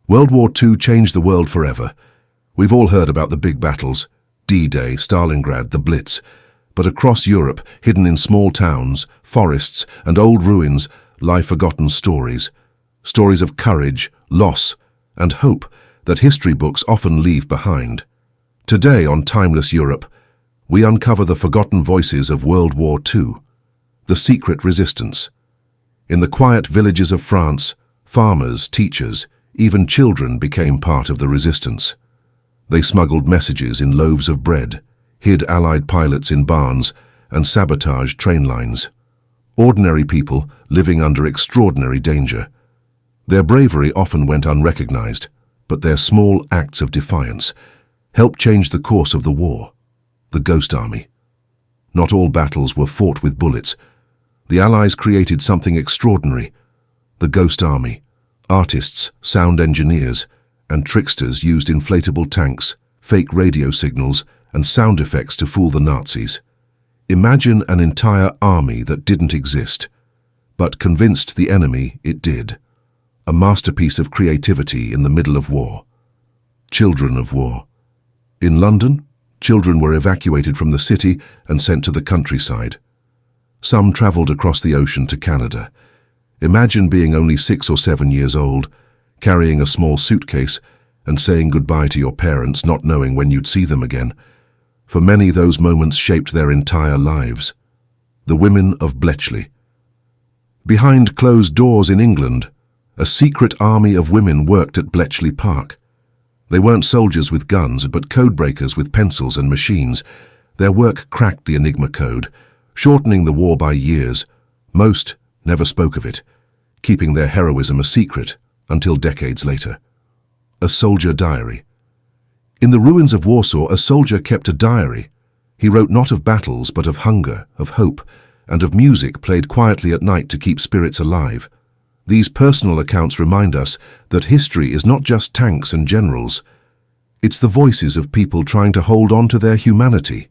World War II changed the world forever. We've all heard about the big battles, D-Day, Stalingrad, the Blitz, but across Europe, hidden in small towns, forests, and old ruins, lie forgotten stories. Stories of courage, loss, and hope that history books often leave behind. Today on Timeless Europe, we uncover the forgotten voices of World War II, the secret resistance. In the quiet villages of France, farmers, teachers, even children became part of the resistance. They smuggled messages in loaves of bread, hid Allied pilots in barns, and sabotaged train lines. Ordinary people living under extraordinary danger. Their bravery often went unrecognized, but their small acts of defiance helped change the course of the war. The Ghost Army. Not all battles were fought with bullets. The Allies created something extraordinary. The Ghost Army. Artists, sound engineers, and tricksters used inflatable tanks, fake radio signals, and sound effects to fool the Nazis. Imagine an entire army that didn't exist, but convinced the enemy it did. A masterpiece of creativity in the middle of war. Children of war. In London, children were evacuated from the city and sent to the countryside. Some traveled across the ocean to Canada. Imagine being only 6 or 7 years old, carrying a small suitcase and saying goodbye to your parents, not knowing when you'd see them again. For many, those moments shaped their entire lives. The women of Bletchley. Behind closed doors in England, a secret army of women worked at Bletchley Park. They weren't soldiers with guns, but codebreakers with pencils and machines. Their work cracked the Enigma code, shortening the war by years. Most never spoke of it, keeping their heroism a secret until decades later. A soldier diary. In the ruins of Warsaw, a soldier kept a diary. He wrote not of battles, but of hunger, of hope, and of music played quietly at night to keep spirits alive. These personal accounts remind us that history is not just tanks and generals. It's the voices of people trying to hold on to their humanity.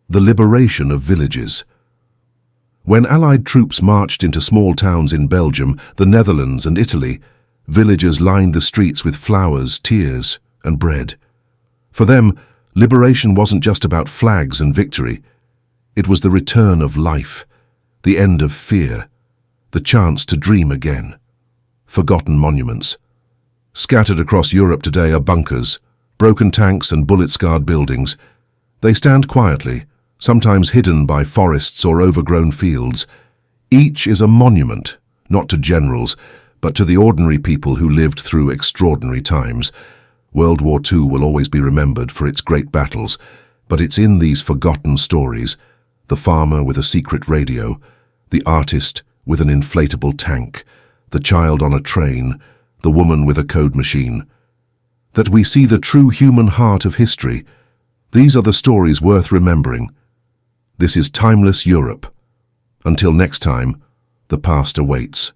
The liberation of villages. When Allied troops marched into small towns in Belgium, the Netherlands, and Italy, villagers lined the streets with flowers, tears, and bread. For them, liberation wasn't just about flags and victory. It was the return of life, the end of fear, the chance to dream again. Forgotten monuments. Scattered across Europe today are bunkers, broken tanks and bullet-scarred buildings. They stand quietly, sometimes hidden by forests or overgrown fields. Each is a monument, not to generals, but to the ordinary people who lived through extraordinary times. World War II will always be remembered for its great battles, but it's in these forgotten stories, the farmer with a secret radio, the artist with an inflatable tank, the child on a train, the woman with a code machine, that we see the true human heart of history. These are the stories worth remembering. This is Timeless Europe. Until next time, the past awaits.